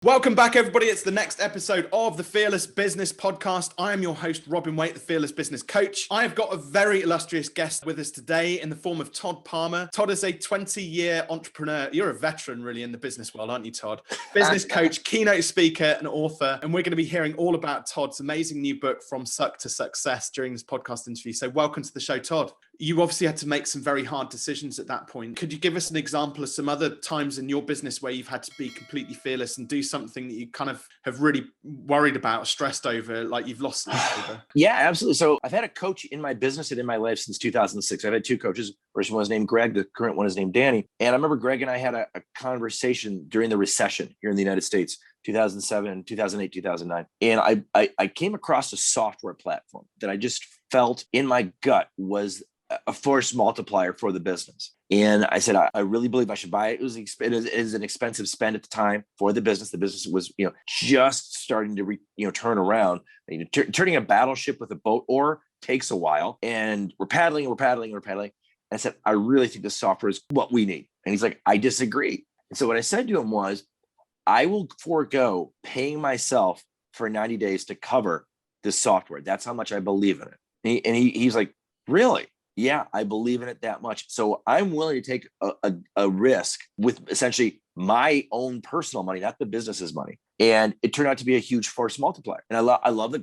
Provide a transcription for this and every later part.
Welcome back, everybody. It's the next episode of the Fearless Business Podcast. I am your host, Robin Waite, the Fearless Business Coach. I have got a very illustrious guest with us today in the form of Todd Palmer. Todd is a 20-year entrepreneur. You're a veteran, really, in the business world, aren't you, Todd? Business coach, keynote speaker, and author. And we're going to be hearing all about Todd's amazing new book, From Suck to Success, during this podcast interview. So welcome to the show, Todd. You obviously had to make some very hard decisions at that point. Could you give us an example of some other times in your business where you've had to be completely fearless and do something that you kind of have really worried about, stressed over, like you've lost sleep over? Yeah, absolutely. So I've had a coach in my business and in my life since 2006. I've had two coaches. First one was named Greg. The current one is named Danny. And I remember Greg and I had a conversation during the recession here in the United States, 2007, 2008, 2009. And I came across a software platform that I just felt in my gut was a force multiplier for the business. And I said, I really believe I should buy it. It is an expensive spend at the time for the business. The business was, just starting to, turn around. Turning a battleship with a boat oar takes a while. And we're paddling. And I said, I really think this software is what we need. And he's like, I disagree. And so what I said to him was, I will forego paying myself for 90 days to cover this software. That's how much I believe in it. And he's like, really? Yeah, I believe in it that much. So I'm willing to take a risk with essentially my own personal money, not the business's money. And it turned out to be a huge force multiplier. And I loved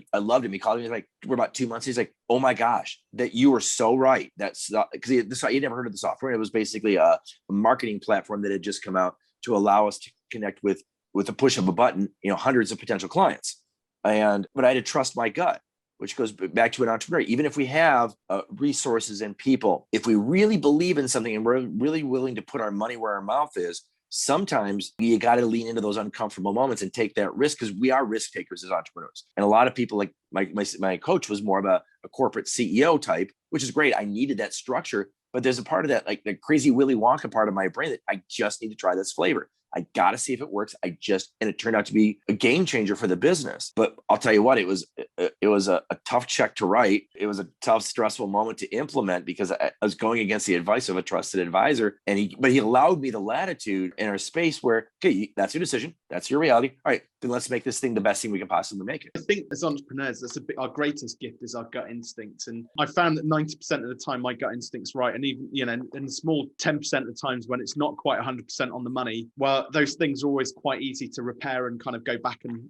him. He called me like, we're about 2 months. He's like, oh my gosh, that you were so right. That's because he never heard of the software. It was basically a marketing platform that had just come out to allow us to connect with the push of a button, hundreds of potential clients. But I had to trust my gut, which goes back to an entrepreneur. Even if we have resources and people, if we really believe in something and we're really willing to put our money where our mouth is, sometimes you got to lean into those uncomfortable moments and take that risk, because we are risk takers as entrepreneurs. And a lot of people, like my coach was more of a corporate CEO type, which is great. I needed that structure, but there's a part of that, like the crazy Willy Wonka part of my brain, that I just need to try this flavor. I got to see if it works. And it turned out to be a game changer for the business. But I'll tell you what, it was a tough check to write. It was a tough, stressful moment to implement, because I was going against the advice of a trusted advisor. But he allowed me the latitude in our space where, okay, that's your decision. That's your reality. All right, then let's make this thing the best thing we can possibly make it. I think as entrepreneurs, our greatest gift is our gut instincts. And I found that 90% of the time, my gut instinct's right. And even, in the small 10% of the times when it's not quite 100% on the money, well, those things are always quite easy to repair and kind of go back and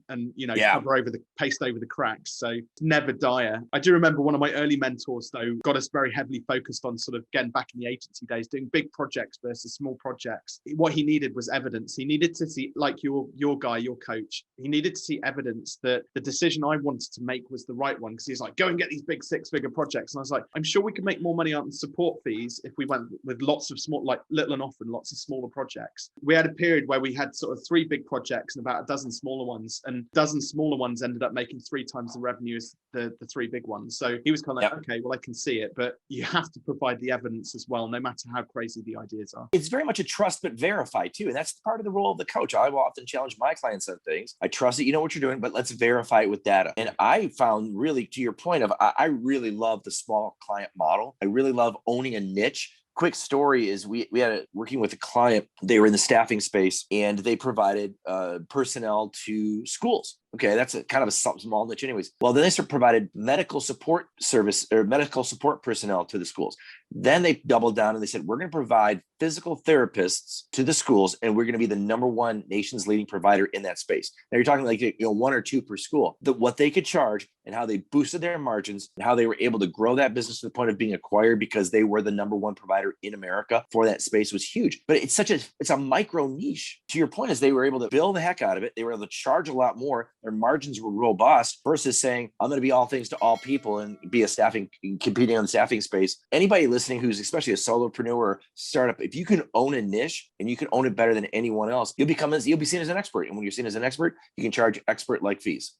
paste over the cracks. So never dire. I do remember one of my early mentors, though, got us very heavily focused on sort of getting back in the agency days, doing big projects versus small projects. What he needed was evidence. He needed to see, like your guy, your coach, he needed to see evidence that the decision I wanted to make was the right one. Because he's like, go and get these big 6-figure projects. And I was like, I'm sure we could make more money on support fees if we went with lots of small, like little and often lots of smaller projects. We had a period where we had sort of 3 big projects and about a dozen smaller ones, and a dozen smaller ones ended up making 3 times the revenue as the 3 big ones. So he was kind of like, okay, well, I can see it, but you have to provide the evidence as well, no matter how crazy the ideas are. It's very much a trust but verify too. And that's part of the role of the coach. I will often challenge my clients on things. I trust that you know what you're doing, but let's verify it with data. And I found, really, to your point of, I really love the small client model. I really love owning a niche. Quick story is we had working with a client. They were in the staffing space and they provided personnel to schools. Okay, that's a kind of a small niche anyways. Well, then they provided medical support service or medical support personnel to the schools. Then they doubled down and they said, we're going to provide physical therapists to the schools, and we're going to be the #1 nation's leading provider in that space. Now you're talking like 1 or 2 per school. What they could charge and how they boosted their margins and how they were able to grow that business to the point of being acquired because they were the #1 provider in America for that space was huge. But it's a micro niche. To your point, is they were able to build the heck out of it. They were able to charge a lot more. Their margins were robust versus saying, I'm going to be all things to all people and be competing on the staffing space. Anybody listening who's especially a solopreneur or startup, if you can own a niche and you can own it better than anyone else, you'll be seen as an expert. And when you're seen as an expert, you can charge expert-like fees.